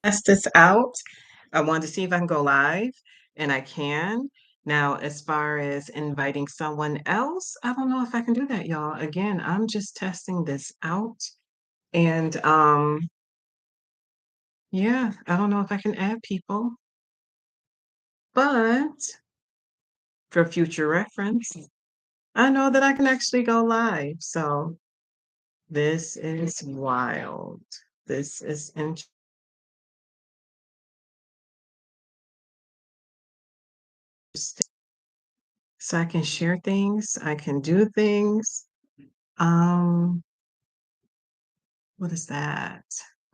test this out. I wanted to see if I can go live, and I can. Now, as far as inviting someone else, I don't know if I can do that, y'all. Again, I'm just testing this out. And yeah, I don't know if I can add people, but for future reference, I know that I can actually go live. So this is wild. This is interesting. So I can share things, I can do things. Um, what is that?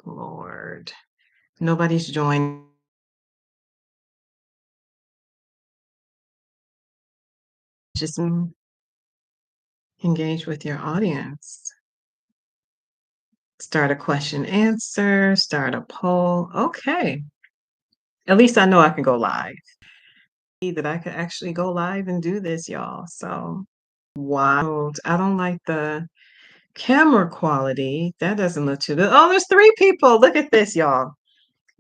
Lord. Nobody's joined. Just engage with your audience. Start a question answer, start a poll. Okay. At least I know I can go live. That I could actually go live and do this, y'all. So wild. I don't like the camera quality. That doesn't look too good. Oh, there's 3 people. Look at this, y'all.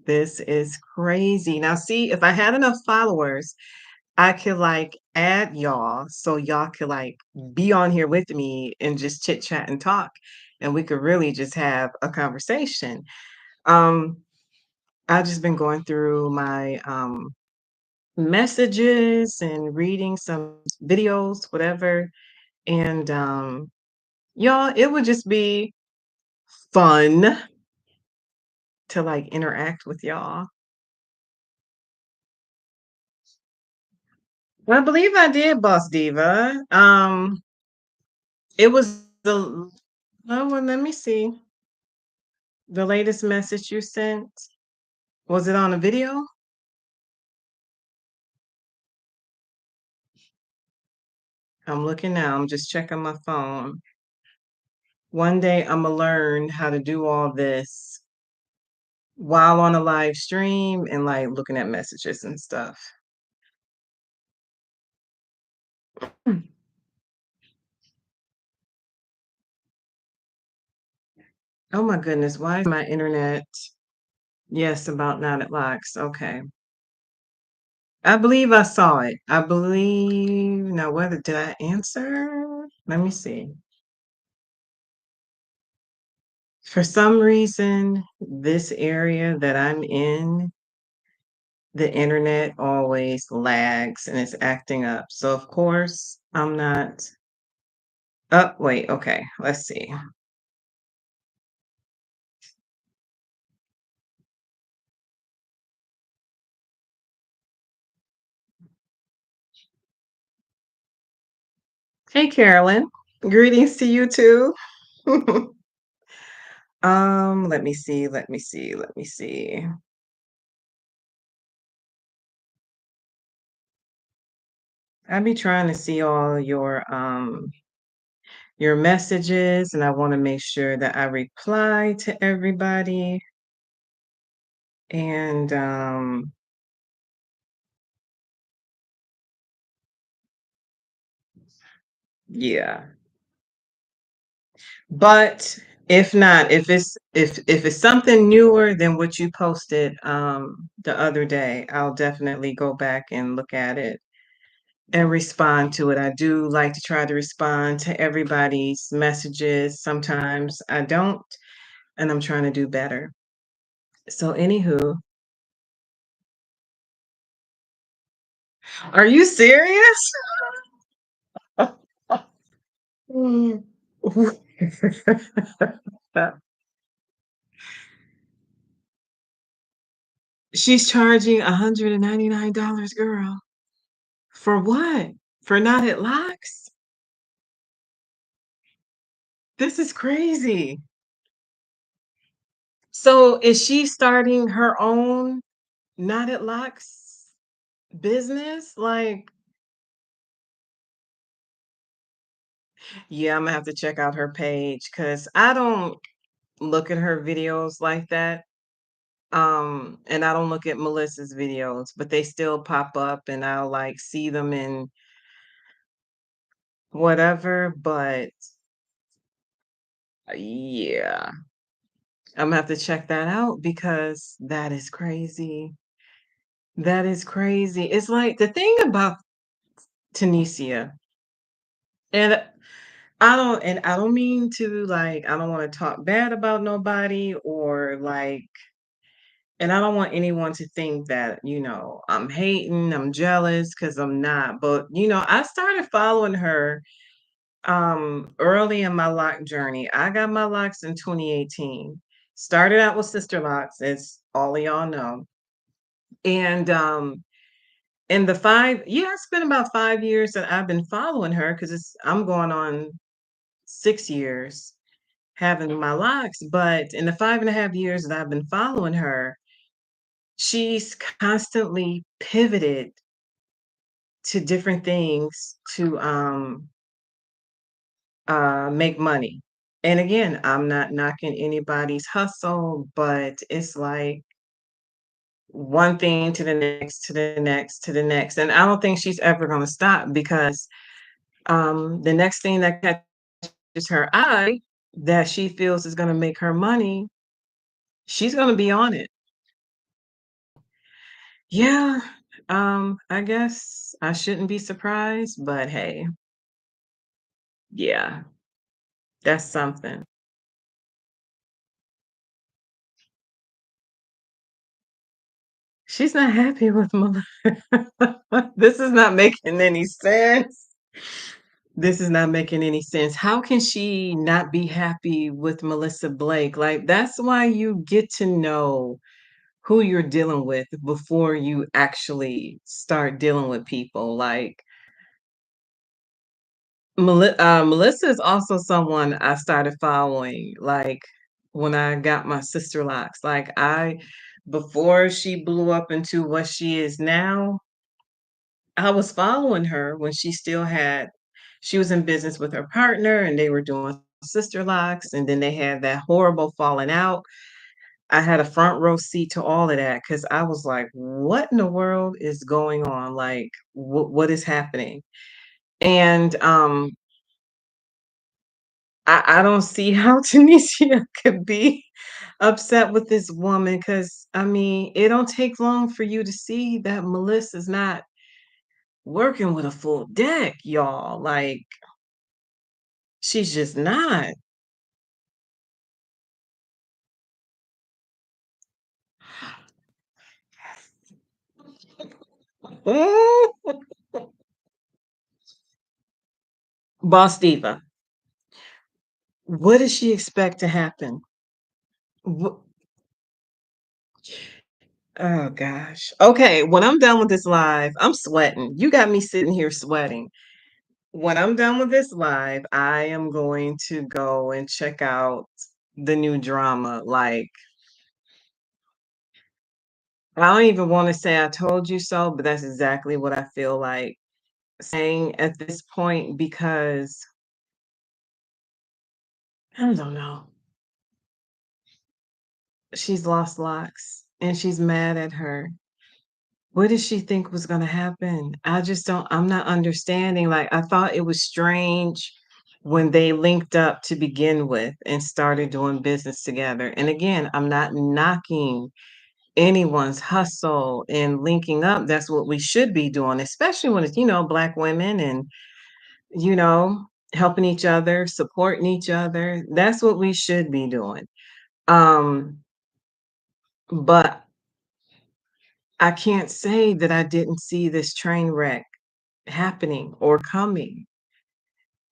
This is crazy. Now, see, if I had enough followers, I could like add y'all so y'all could like be on here with me and just chit chat and talk, and we could really just have a conversation. Um, I've just been going through my messages and reading some videos, whatever, and y'all, it would just be fun to like interact with y'all. I believe I did, Boss Diva. It was the oh well, let me see. The latest message you sent, was it on a video? I'm looking now, I'm just checking my phone. One day Imma learn how to do all this while on a live stream and, like, looking at messages and stuff. Hmm. Oh my goodness, why is my internet yes, about not at LOCS, okay. I believe I saw it. I believe now whether did I answer? Let me see. For some reason, this area that I'm in, the internet always lags and it's acting up. So of course, I'm not oh, wait, okay, let's see. Hey, Carolyn. Greetings to you too. Let me see, let me see, let me see. I be trying to see all your messages and I want to make sure that I reply to everybody. And yeah. But if not, if it's something newer than what you posted the other day, I'll definitely go back and look at it and respond to it. I do like to try to respond to everybody's messages. Sometimes I don't, and I'm trying to do better. So anywho, are you serious? Mm. She's charging $199, girl. For what? For not at locks? This is crazy. So is she starting her own not at locks business? Like, yeah, I'm gonna have to check out her page because I don't look at her videos like that. And I don't look at Melissa's videos, but they still pop up and I'll like see them in whatever. But yeah. Imma have to check that out because that is crazy. That is crazy. It's like the thing about Tunisia, and I don't mean to, like, I don't wanna talk bad about nobody or, like, and I don't want anyone to think that, I'm hating, I'm jealous, because 'cause I'm not, but, I started following her, early in my lock journey. I got my locks in 2018. Started out with Sister Locks, as all of y'all know, and, in the 5 yeah, it's been about 5 years that I've been following her because I'm going on 6 years having my locks, but in the 5.5 years that I've been following her, she's constantly pivoted to different things to, make money. And again, I'm not knocking anybody's hustle, but it's like one thing to the next, to the next, to the next, and I don't think she's ever gonna stop because, the next thing that catches her eye that she feels is gonna make her money, she's gonna be on it. Yeah, I guess I shouldn't be surprised, but hey, yeah, that's something. She's not happy with Melissa. This is not making any sense. This is not making any sense. How can she not be happy with Melissa Blake? Like, that's why you get to know who you're dealing with before you actually start dealing with people. Like, Melissa is also someone I started following, like, when I got my sister locks. Like, before she blew up into what she is now, I was following her when she was in business with her partner and they were doing sister locks, and then they had that horrible falling out. I had a front row seat to all of that because I was like, "What in the world is going on? Like, what is happening?" And, I don't see how Tunisia could be upset with this woman because I mean, it don't take long for you to see that Melissa's not working with a full deck, y'all. Like, she's just not. Boss diva. What does she expect to happen? Wh Oh gosh. Okay, when I'm done with this live, I'm sweating. You got me sitting here sweating. When I'm done with this live, I am going to go and check out the new drama. Like, I don't even want to say I told you so, but that's exactly what I feel like saying at this point because I don't know. She's lost locks and she's mad at her. What did she think was gonna happen? I'm not understanding, like, I thought it was strange when they linked up to begin with and started doing business together, and again, I'm not knocking anyone's hustle and linking up, that's what we should be doing, especially when it's, Black women and, you know, helping each other, supporting each other, that's what we should be doing, um, but I can't say that I didn't see this train wreck happening or coming.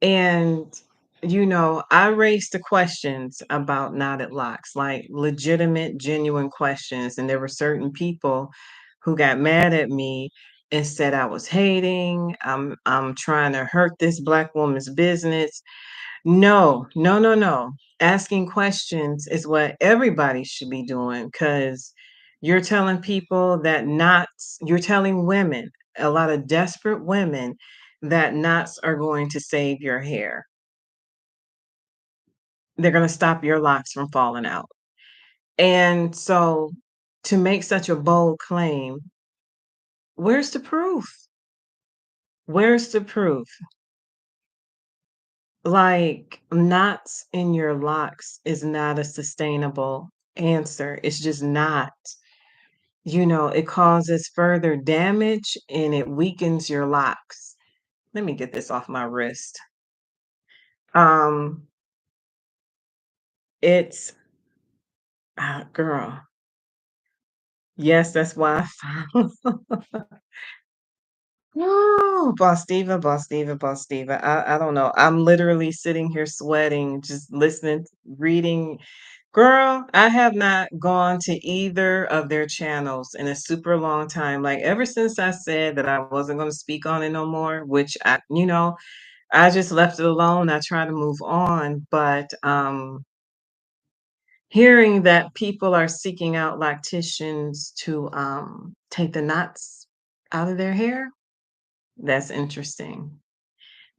And, I raised the questions about knotted locks, like legitimate, genuine questions. And there were certain people who got mad at me and said I was hating. I'm trying to hurt this Black woman's business. No, no, no, no. Asking questions is what everybody should be doing because you're telling women, a lot of desperate women, that knots are going to save your hair. They're going to stop your locks from falling out. And so to make such a bold claim, where's the proof? Where's the proof? Like, knots in your locks is not a sustainable answer. It's just not. It causes further damage and it weakens your locks. Let me get this off my wrist. Um, it's girl. Yes, that's why I found No, Boss Diva, Boss Diva, Boss Diva. I don't know. I'm literally sitting here sweating, just listening, reading. Girl, I have not gone to either of their channels in a super long time. Like ever since I said that I wasn't going to speak on it no more, which I just left it alone. I try to move on, but hearing that people are seeking out lacticians to take the knots out of their hair, that's interesting.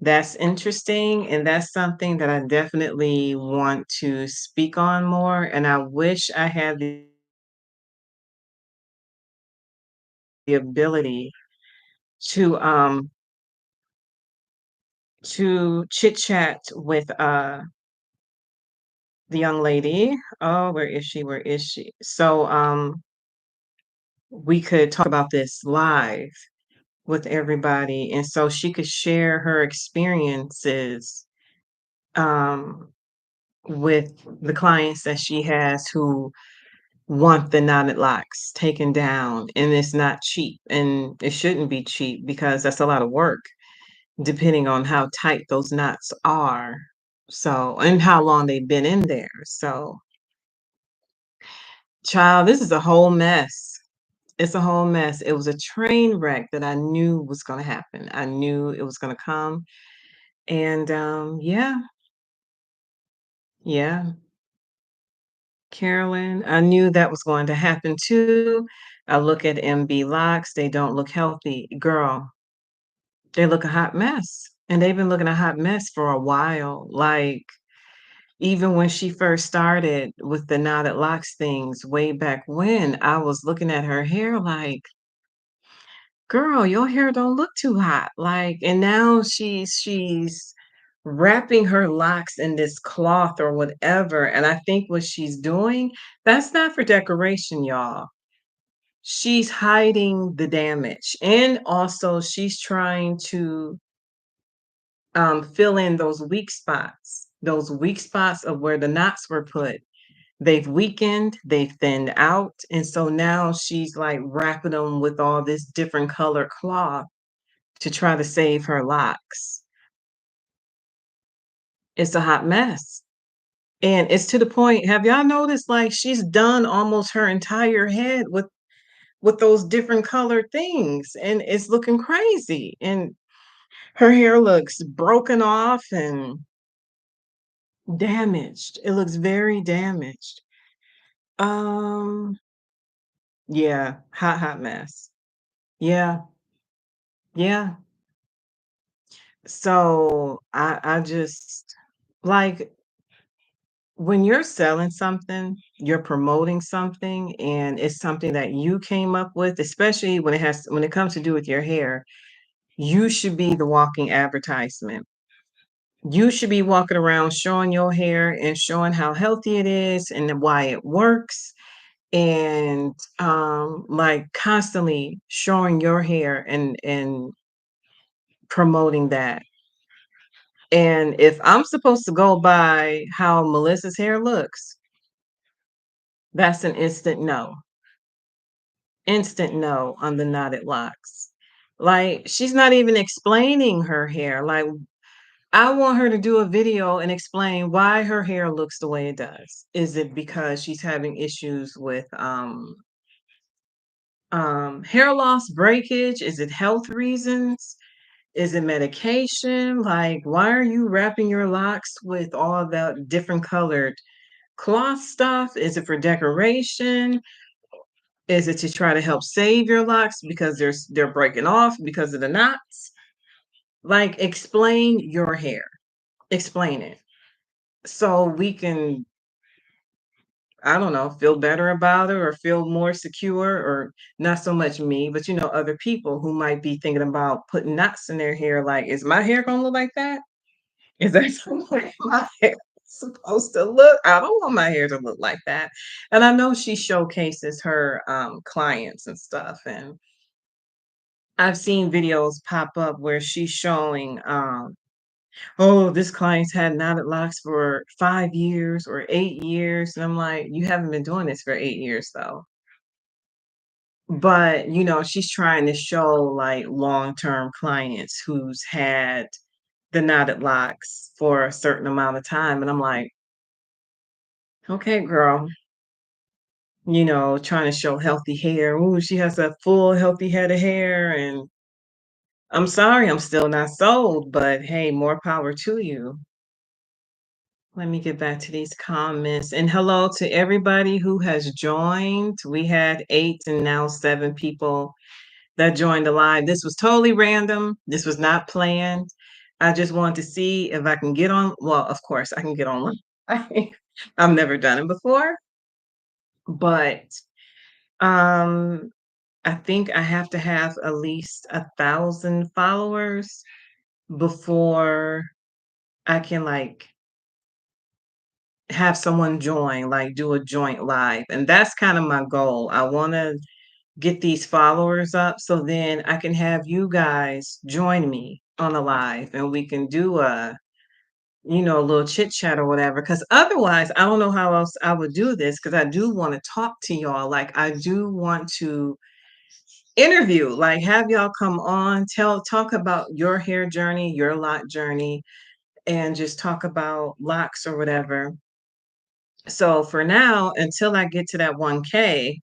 That's interesting, and that's something that I definitely want to speak on more, and I wish I had the ability to, um to chit-chat with, the young lady. Oh, where is she? Where is she? So, we could talk about this live with everybody, and so she could share her experiences, um, with the clients that she has who want the knotted locks taken down, and it's not cheap, and it shouldn't be cheap because that's a lot of work depending on how tight those knots are. So, and how long they've been in there. So, child, this is a whole mess. It's a whole mess. It was a train wreck that I knew was going to happen. I knew it was going to come. And yeah, yeah, Carolyn, I knew that was going to happen too. I look at MB locks, they don't look healthy. Girl, they look a hot mess. And they've been looking a hot mess for a while. Like, even when she first started with the knotted locks things way back when, I was looking at her hair like, girl, your hair don't look too hot. Like, and now she's wrapping her locks in this cloth or whatever. And I think what she's doing, that's not for decoration, y'all. She's hiding the damage. And also she's trying to fill in those weak spots of where the knots were put. They've weakened, they've thinned out, and so now she's like wrapping them with all this different color cloth to try to save her locks. It's a hot mess. And it's to the point, have y'all noticed like she's done almost her entire head with those different colored things and it's looking crazy and her hair looks broken off and damaged. It looks very damaged. Um, yeah, hot mess. Yeah, yeah. So I just like when you're selling something, you're promoting something, and it's something that you came up with, especially when it comes to do with your hair, you should be the walking advertisement. You should be walking around showing your hair and showing how healthy it is and why it works and like constantly showing your hair and promoting that. And if I'm supposed to go by how Melissa's hair looks, that's an instant no on the knotted locks. Like she's not even explaining her hair. Like I want her to do a video and explain why her hair looks the way it does. Is it because she's having issues with hair loss, breakage? Is it health reasons? Is it medication? Like, why are you wrapping your locks with all that different colored cloth stuff? Is it for decoration? Is it to try to help save your locks because they're breaking off because of the knots? Like, explain your hair. Explain it so we can, I don't know, feel better about it or feel more secure, or not so much me, but other people who might be thinking about putting knots in their hair. Like, is my hair gonna look like that? Is that the way my hair is supposed to look? I don't want my hair to look like that. And I know she showcases her, clients and stuff, and I've seen videos pop up where she's showing, "Oh, this client's had knotted locks for 5 years or 8 years," and I'm like, "You haven't been doing this for 8 years, though." But, she's trying to show, like, long-term clients who's had the knotted locks for a certain amount of time, and I'm like, "Okay, girl," trying to show healthy hair. Ooh, she has a full healthy head of hair, and I'm sorry, I'm still not sold, but hey, more power to you. Let me get back to these comments. And hello to everybody who has joined. We had 8 and now 7 people that joined the live. This was totally random. This was not planned. I just wanted to see if I can get on. Well, of course, I can get online. I've never done it before, but um, I think I have to have at least 1,000 followers before I can like have someone join, like do a joint live. And that's kind of my goal. I want to get these followers up so then I can have you guys join me on a live and we can do a little chit chat or whatever. Cause otherwise, I don't know how else I would do this because I do want to talk to y'all. Like, I do want to interview, like, have y'all come on, talk about your hair journey, your lock journey, and just talk about locks or whatever. So for now, until I get to that 1K,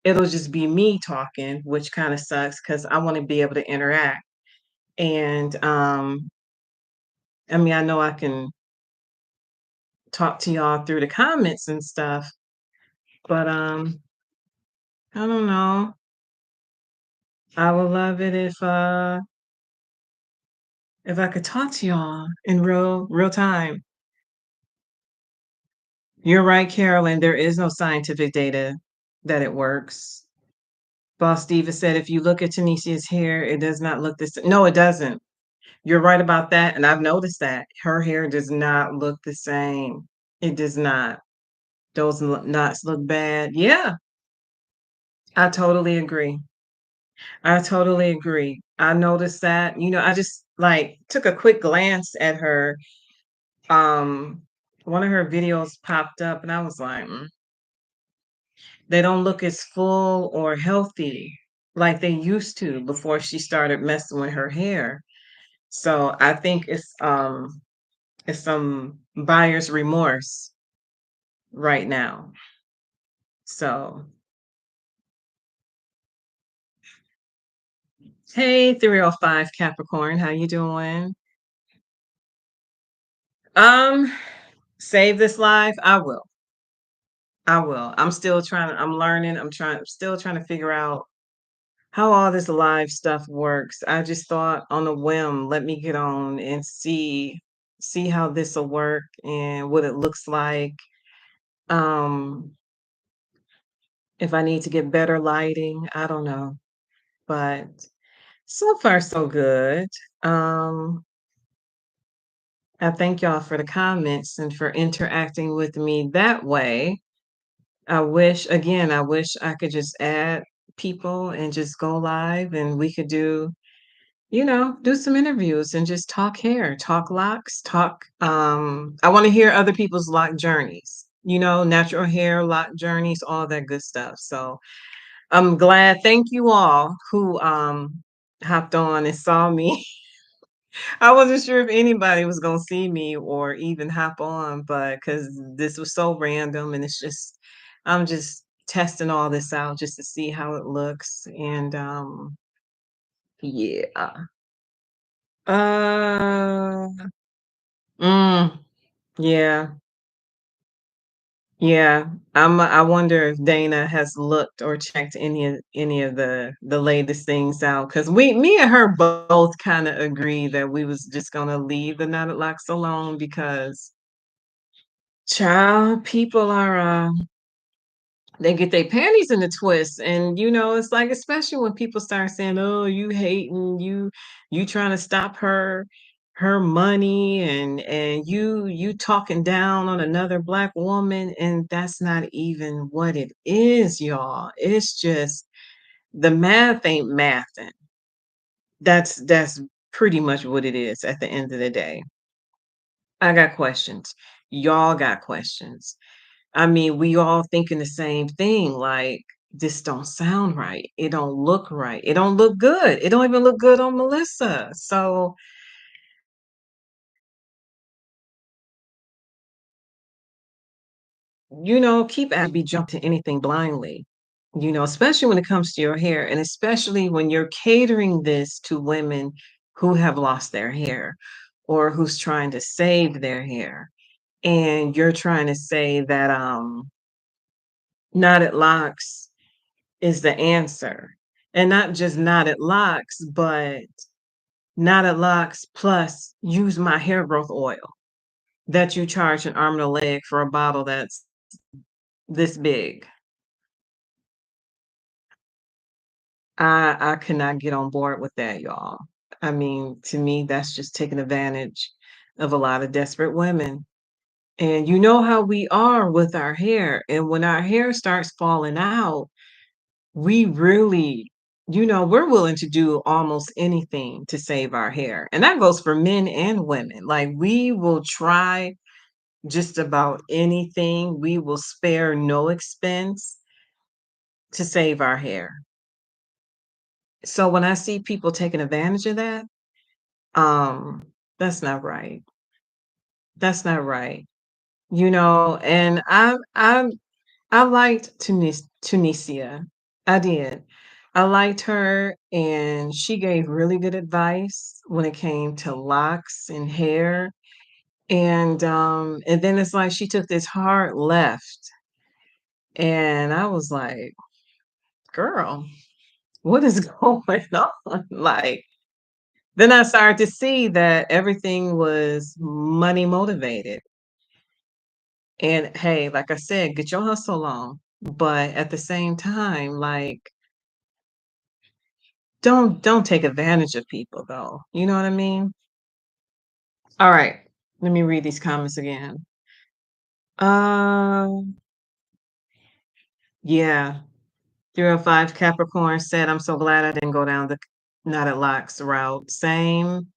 it'll just be me talking, which kind of sucks because I want to be able to interact. And I mean, I know I can talk to y'all through the comments and stuff, but I don't know. I would love it if I could talk to y'all in real time. You're right, Carolyn. There is no scientific data that it works. Boss Diva said, if you look at Tanisia's hair, it does not look the same. No, it doesn't. You're right about that, and I've noticed that. Her hair does not look the same. It does not. Those knots look bad. Yeah, I totally agree. I totally agree. I noticed that. I just like took a quick glance at her. Um, One of her videos popped up, and I was like, they don't look as full or healthy like they used to before she started messing with her hair. So I think it's some buyer's remorse right now. So, hey, 305 Capricorn, how you doing? Um, save this live. I will. I will. I'm learning. Still trying to figure out how all this live stuff works. I just thought on a whim, let me get on and see how this will work and what it looks like. Um, if I need to get better lighting, I don't know. But so far so good. Um, I thank y'all for the comments and for interacting with me that way. I wish I could just add people and just go live and we could do some interviews and just talk hair, talk locks, I want to hear other people's lock journeys, natural hair lock journeys, all that good stuff. So I'm glad. Thank you all who hopped on and saw me. I wasn't sure if anybody was gonna see me or even hop on, but because this was so random and I'm just testing all this out just to see how it looks. And yeah. Uh mm, yeah, yeah. I wonder if Dana has looked or checked any of the latest things out. Cause me and her both kind of agree that we was just gonna leave the knotted locks alone because child, people are they get their panties in a twist. And it's like, especially when people start saying, "Oh, you hating, you trying to stop her." her money and you talking down on another black woman, and that's not even what it is, y'all. It's just the math ain't mathing. That's pretty much what it is at the end of the day. I got questions. Y'all got questions. I mean, we all thinking the same thing, like, this don't sound right. It don't look right. It don't look good. It don't even look good on Melissa. So, keep at be jump to anything blindly. Especially when it comes to your hair, and especially when you're catering this to women who have lost their hair or who's trying to save their hair. And you're trying to say that knotted locks is the answer. And not just knotted locks, but knotted locks plus use my hair growth oil that you charge an arm and a leg for a bottle that's this big. I cannot get on board with that, y'all. I mean, to me, that's just taking advantage of a lot of desperate women. And you know how we are with our hair. And when our hair starts falling out, we really, we're willing to do almost anything to save our hair. And that goes for men and women. Like, we will try just about anything. We will spare no expense to save our hair. So when I see people taking advantage of that, um, that's not right. That's not right. And I liked Tunisia. I did. I liked her, and she gave really good advice when it came to locks and hair. And then it's like she took this hard left, and I was like, "Girl, what is going on?" Like, then I started to see that everything was money motivated. And hey, like I said, get your hustle on. But at the same time, like, don't take advantage of people though. You know what I mean? All right. Let me read these comments again. Um, yeah. 305 Capricorn said, I'm so glad I didn't go down the not at locks route. Same.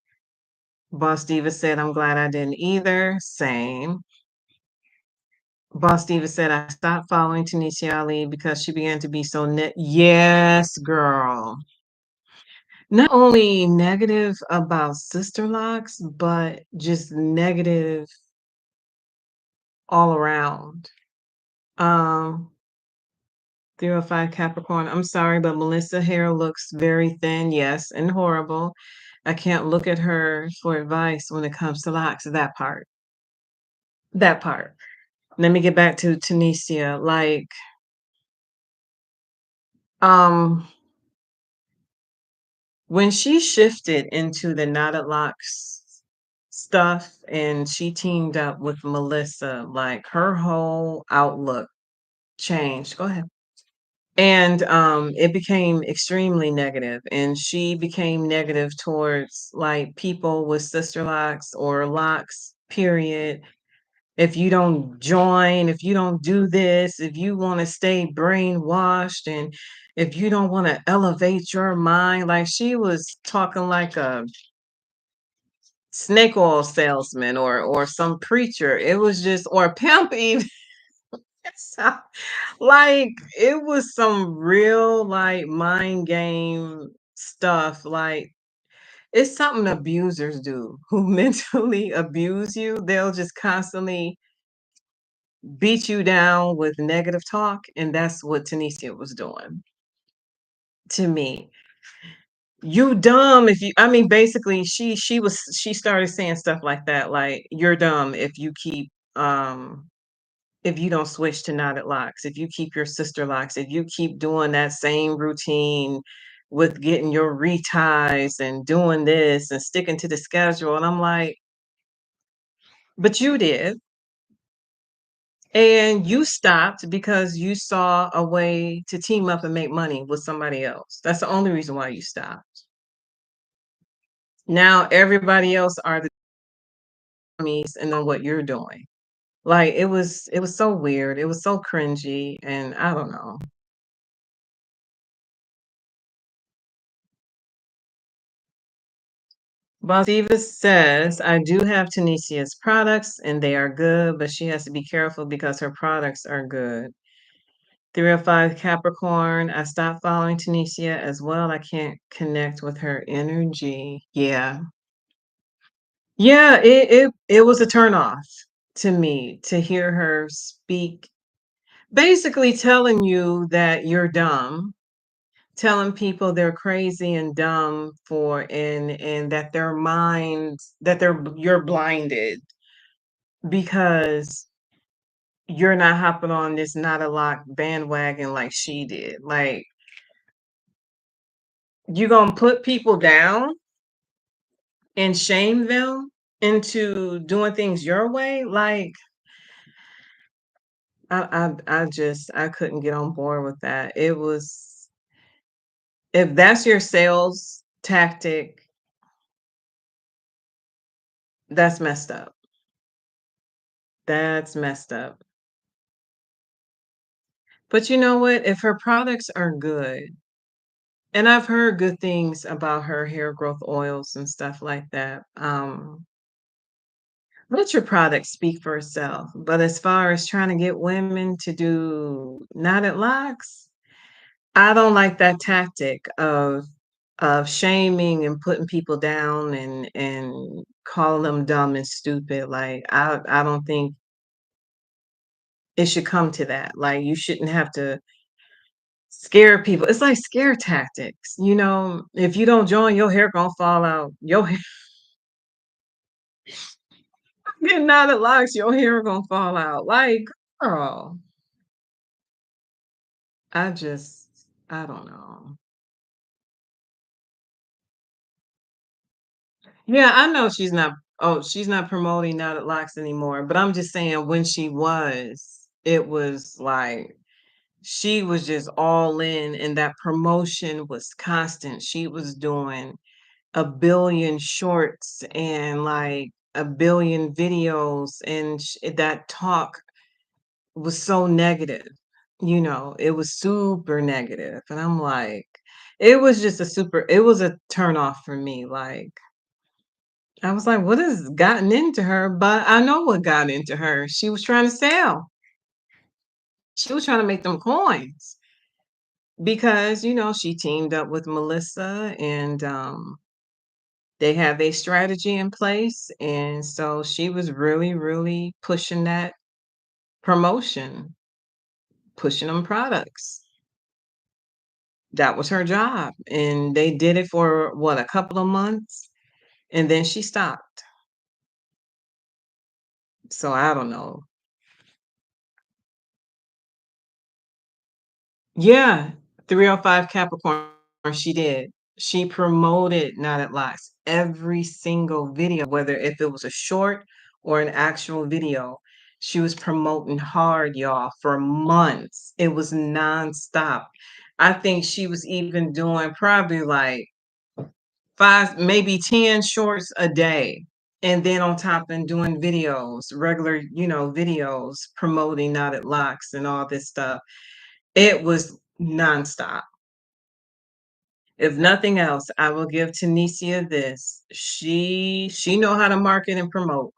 Boss Diva said, I'm glad I didn't either. Same. Boss Diva said, I stopped following Tanisha Ali because she began to be so net. Yes, girl. Not only negative about sister locks, but just negative all around. Um, 305 Capricorn. I'm sorry, but Melissa hair looks very thin, yes, and horrible. I can't look at her for advice when it comes to locks. That part. That part. Let me get back to Tunisia. Like, um, when she shifted into the knotted locks stuff and she teamed up with Melissa, like her whole outlook changed. Go ahead. And it became extremely negative, and she became negative towards like people with sister locks or locks, period. If you don't join, if you don't do this, if you want to stay brainwashed, and if you don't want to elevate your mind, like she was talking like a snake oil salesman or some preacher. It was just or pimp even. So, like, it was some real like mind game stuff. Like, it's something abusers do who mentally abuse you. They'll just constantly beat you down with negative talk, and that's what Tanisha was doing to me. You dumb if you I mean, basically, she started saying stuff like that, like, "You're dumb if you don't switch to knotted locks, if you keep your sister locks, if you keep doing that same routine with getting your reties and doing this and sticking to the schedule." And I'm like, "But you did. And you stopped because you saw a way to team up and make money with somebody else. That's the only reason why you stopped. Now everybody else are the me and then what you're doing. Like, it was so weird, it was so cringy, and I don't know. Basiva says, "I do have Tunisia's products, and they are good, but she has to be careful because her products are good." 305 Capricorn, "I stopped following Tunisia as well, I can't connect with her energy." Yeah. Yeah, it was a turn off to me to hear her speak, basically telling you that you're dumb, telling people they're crazy and dumb for and that their minds that you're blinded because you're not hopping on this not a lock bandwagon like she did. Like, you gonna put people down and shame them into doing things your way? Like, I couldn't get on board with that. It was if that's your sales tactic, that's messed up. That's messed up. But you know what? If her products are good, and I've heard good things about her hair growth oils and stuff like that, let your product speak for itself. But as far as trying to get women to do knotted locks, I don't like that tactic of shaming and putting people down and calling them dumb and stupid. Like, I don't think it should come to that. Like, you shouldn't have to scare people. It's like scare tactics, you know? If you don't join, your hair gonna fall out. Your hair getting out of locks, your hair gonna fall out. Like, girl, I don't know. Yeah, I know she's not promoting Knotted Locks anymore, but I'm just saying when she was, it was like she was just all in and that promotion was constant. She was doing a billion shorts and like a billion videos and that talk was so negative. You know, it was super negative and I'm like it was a turn off for me. Like, I was like, what has gotten into her? But I know what got into her. She was trying to sell. She was trying to make them coins because, you know, she teamed up with Melissa and they have a strategy in place. And so she was really, really pushing that promotion, pushing them products. That was her job. And they did it for what, a couple of months? And then she stopped. So I don't know. Yeah, 305 Capricorn, she did. She promoted Not at Locks every single video, whether if it was a short or an actual video. She was promoting hard, y'all, for months. It was nonstop. I think she was even doing probably like 5, maybe 10 shorts a day. And then on top and doing videos, regular, videos promoting Not at Locks and all this stuff. It was nonstop. If nothing else, I will give Tunisia this. She know how to market and promote.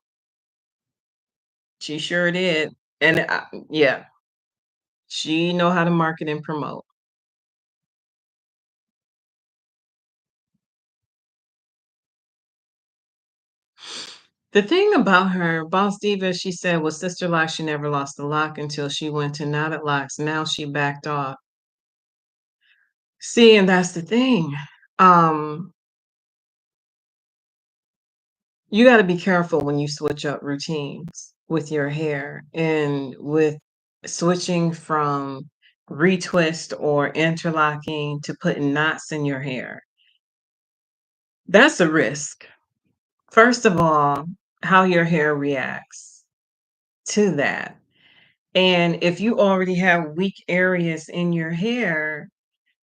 She sure did. And yeah, she know how to market and promote. The thing about her, Boss Diva, she said was Sister Lock, she never lost a lock until she went to Knotted Locks. Now she backed off. See, and that's the thing. Um, you got to be careful when you switch up routines with your hair and with switching from retwist or interlocking to putting knots in your hair. That's a risk. First of all, how your hair reacts to that. And if you already have weak areas in your hair,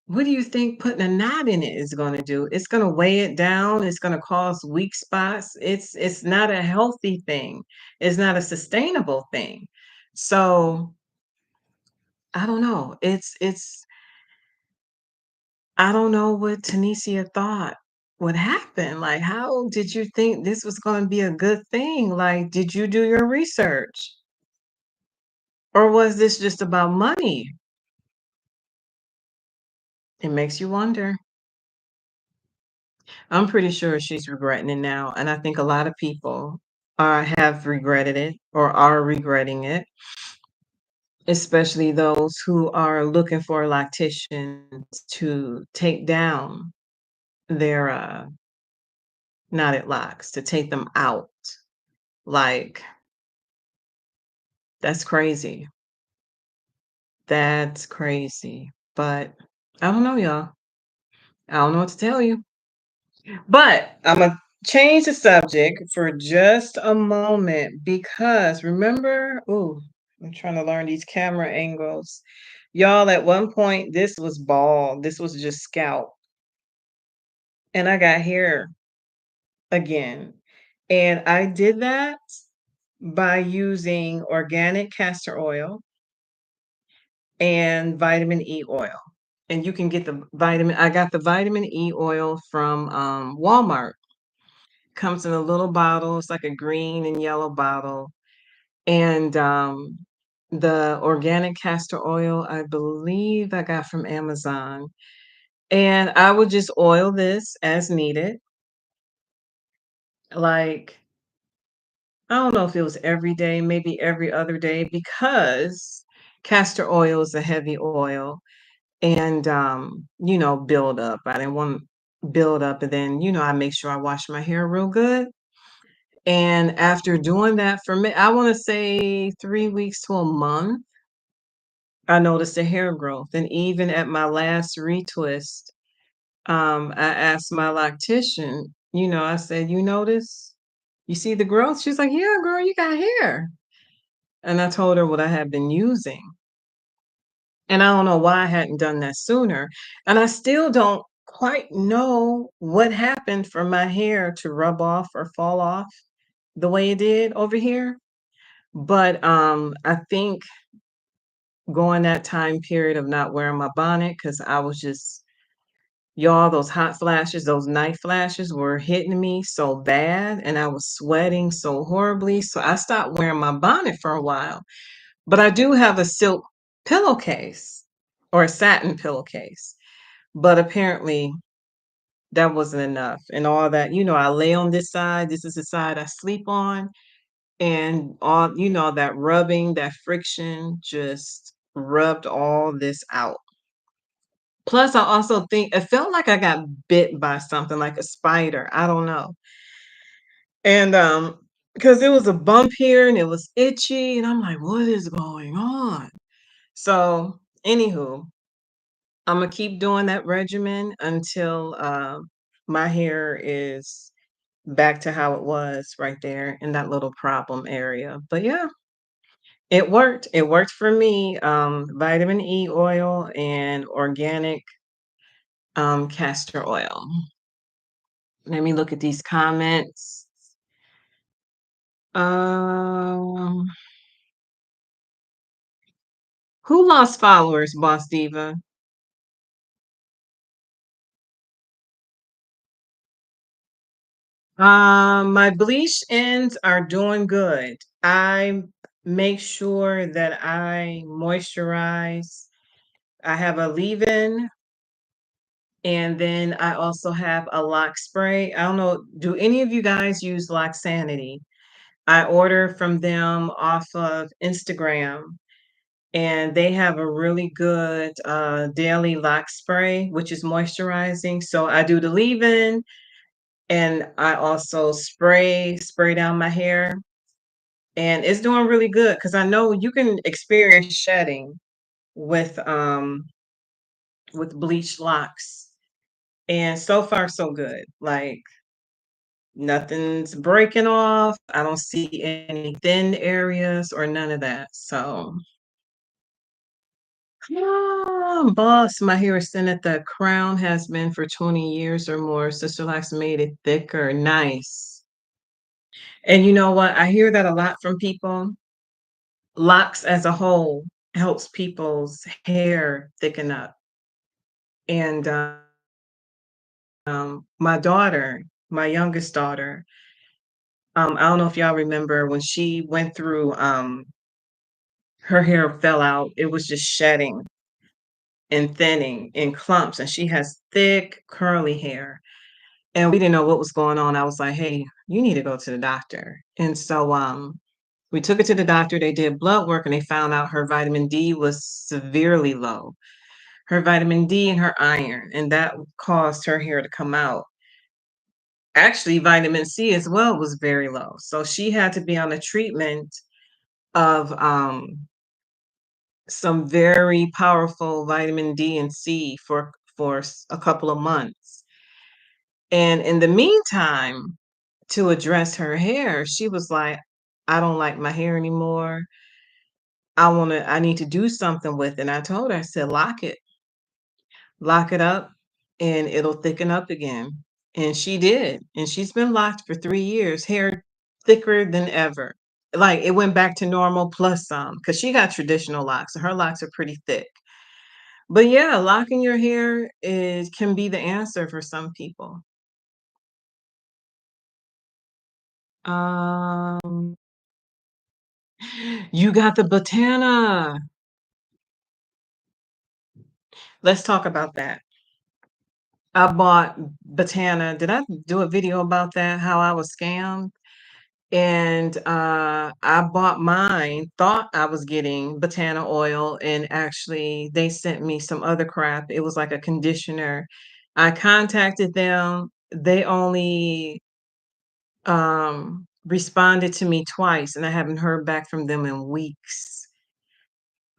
What do you think putting a knot in it is gonna do? It's gonna weigh it down, it's gonna cause weak spots. It's not a healthy thing. It's not a sustainable thing. So, I don't know. It's I don't know what Tanisha thought would happen. Like, how did you think this was gonna be a good thing? Like, did you do your research? Or was this just about money? It makes you wonder. I'm pretty sure she's regretting it now, and I think a lot of people have regretted it or are regretting it, especially those who are looking for lacticians to take down their knotted locks, to take them out. Like, that's crazy. That's crazy. But I don't know, y'all. I don't know what to tell you. But I'm gonna change the subject for just a moment because remember, ooh, I'm trying to learn these camera angles. Y'all, at one point, this was bald. This was just scalp. And I got hair again. And I did that by using organic castor oil and vitamin E oil. And you can get the I got the vitamin E oil from Walmart. Comes in a little bottle. It's like a green and yellow bottle. And the organic castor oil, I believe I got from Amazon. And I would just oil this as needed. Like, I don't know if it was every day, maybe every other day, because castor oil is a heavy oil and build up. I didn't want build up and then, I make sure I wash my hair real good. And after doing that for me, I wanna say 3 weeks to a month, I noticed a hair growth, and even at my last retwist, I asked my loctician, I said, "You notice? You see the growth?" She's like, "Yeah, girl, you got hair." And I told her what I had been using, and I don't know why I hadn't done that sooner, and I still don't quite know what happened for my hair to rub off or fall off the way it did over here. But, I think going that time period of not wearing my bonnet because I was just y'all, those hot flashes, those night flashes were hitting me so bad, and I was sweating so horribly, so I stopped wearing my bonnet for a while. But I do have a silk pillowcase or a satin pillowcase, but apparently that wasn't enough, and all that I lay on this side, this is the side I sleep on, and all that rubbing, that friction just rubbed all this out. Plus, I also think it felt like I got bit by something like a spider, I don't know. And, because it was a bump here and it was itchy, and I'm like, "What is going on?" So, anywho, Imma keep doing that regimen until, my hair is back to how it was right there in that little problem area. But yeah, it worked. It worked for me. Vitamin E oil and organic castor oil. Let me look at these comments. Um, who lost followers, Boss Diva? My bleach ends are doing good. I make sure that I moisturize. I have a leave-in, and then I also have a lock spray. I don't know, do any of you guys use Loxanity? I order from them off of Instagram, and they have a really good daily lock spray, which is moisturizing. So I do the leave-in, and I also spray down my hair, and it's doing really good because I know you can experience shedding with bleached locks, and so far so good. Like nothing's breaking off. I don't see any thin areas or none of that. So Boss, my hair is thin at the crown, has been for 20 years or more. Sister Locks made it thicker. Nice. And you know what? I hear that a lot from people. Locks as a whole helps people's hair thicken up. And my daughter, my youngest daughter, I don't know if y'all remember when she went through, her hair fell out. It was just shedding and thinning in clumps, and she has thick, curly hair. And we didn't know what was going on. I was like, "Hey, you need to go to the doctor." And so, we took her to the doctor. They did blood work, and they found out her vitamin D was severely low. Her vitamin D and her iron, and that caused her hair to come out. Actually, vitamin C as well was very low. So she had to be on a treatment of some very powerful vitamin D and C for a couple of months. And in the meantime, to address her hair, she was like, "I don't like my hair anymore. I need to do something with it." And I told her, I said, lock it up and it'll thicken up again. And she did. And she's been locked for 3 years, hair thicker than ever. Like it went back to normal plus some because she got traditional locks. So her locks are pretty thick. But yeah, locking your hair is can be the answer for some people. Um, you got the Botana. Let's talk about that. I bought Botana. Did I do a video about that? How I was scammed? And I bought mine, thought I was getting Botana oil, and actually they sent me some other crap. It was like a conditioner. I contacted them. They only responded to me twice, and I haven't heard back from them in weeks.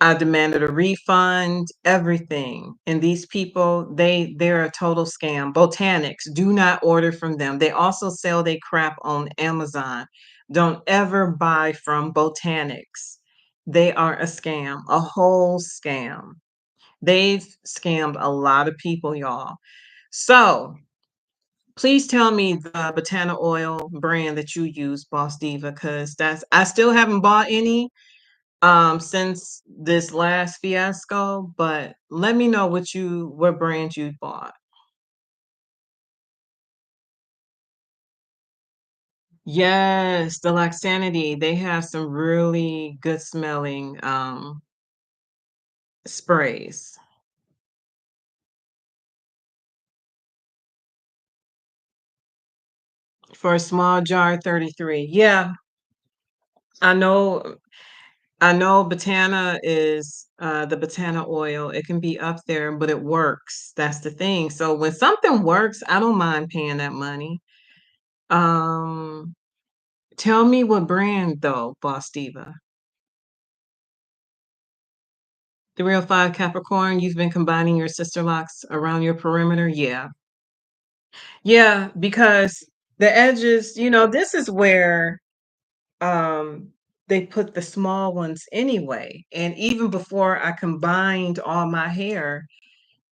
I demanded a refund, everything. And these people, they're a total scam. Botanics, do not order from them. They also sell they crap on Amazon. Don't ever buy from Botanics. They are a scam, a whole scam. They've scammed a lot of people, y'all. So please tell me the Botana oil brand that you use, Boss Diva, because that's I still haven't bought any since this last fiasco, but let me know what brand you bought. Yes, the Laxanity, they have some really good smelling sprays. For a small jar, 33. Yeah, I know I know Botana is the Botana oil. It can be up there, but it works. That's the thing. So when something works, I don't mind paying that money. Um Tell me what brand though, Boss Diva. 305 Capricorn, you've been combining your sister locks around your perimeter? Yeah. Yeah, because the edges, this is where um they put the small ones anyway. And even before I combined all my hair,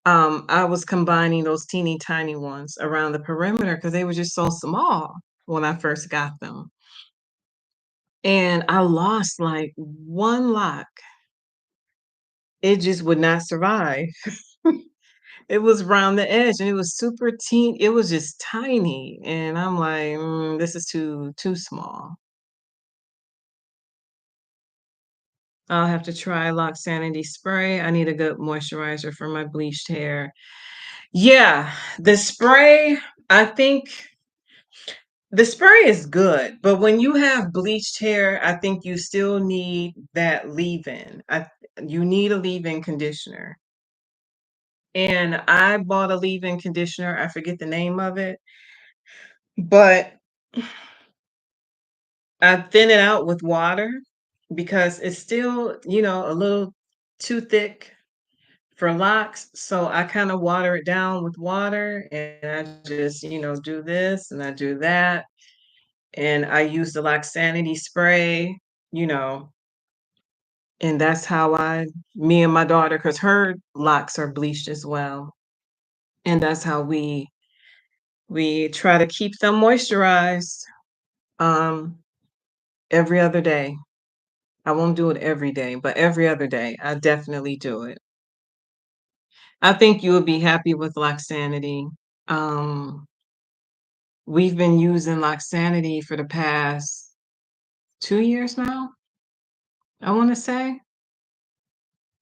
I was combining those teeny tiny ones around the perimeter because they were just so small when I first got them. And I lost like one lock. It just would not survive. It was around the edge and it was super it was just tiny, and I'm like, "This is too small." I'll have to try Loxanity spray. I need a good moisturizer for my bleached hair. Yeah, the spray, I think the spray is good, but when you have bleached hair, I think you still need that leave-in. You need a leave-in conditioner. And I bought a leave-in conditioner, I forget the name of it, but I thin it out with water because it's still, a little too thick for locks. So I kind of water it down with water and I just, do this and I do that. And I use the Loxanity spray, you know, And that's how me and my daughter, because her locks are bleached as well. And that's how we try to keep them moisturized um every other day. I won't do it every day, but every other day, I definitely do it. I think you would be happy with Loxanity. Um, we've been using Loxanity for the past 2 years now, I wanna say,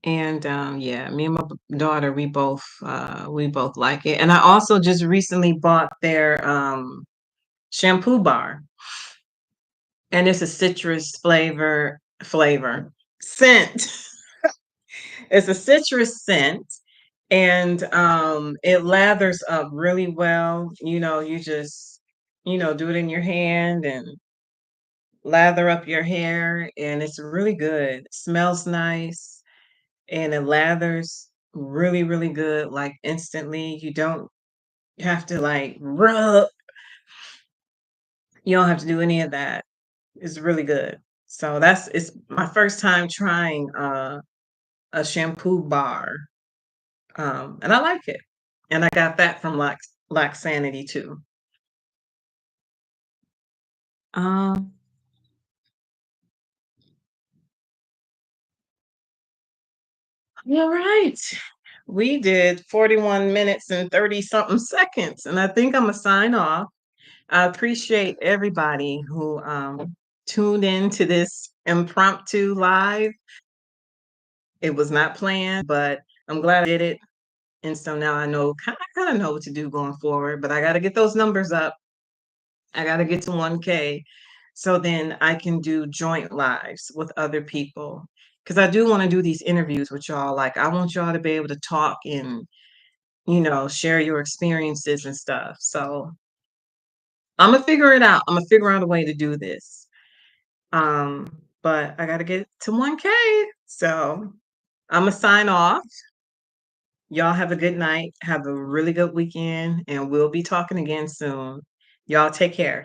and, yeah, me and my daughter, we both like it, and I also just recently bought their, shampoo bar, and it's a citrus flavor scent. It's a citrus scent, and it lathers up really well. You just do it in your hand and lather up your hair, and it's really good. Smells nice, and it lathers really, really good, like instantly. You don't have to like rub. You don't have to do any of that. It's really good. So it's my first time trying a shampoo bar. And I like it. And I got that from Laxanity too. Um, all right. We did 41 minutes and 30 something seconds, and I think I'm gonna sign off. I appreciate everybody who tuned in to this impromptu live. It was not planned, but I'm glad I did it. And so now I kind of know what to do going forward, but I got to get those numbers up. I got to get to 1K so then I can do joint lives with other people. Because I do want to do these interviews with y'all. Like, I want y'all to be able to talk and, share your experiences and stuff. So I'm going to figure it out. I'm going to figure out a way to do this. But I got to get to 1K. So I'm going to sign off. Y'all have a good night. Have a really good weekend. And we'll be talking again soon. Y'all take care.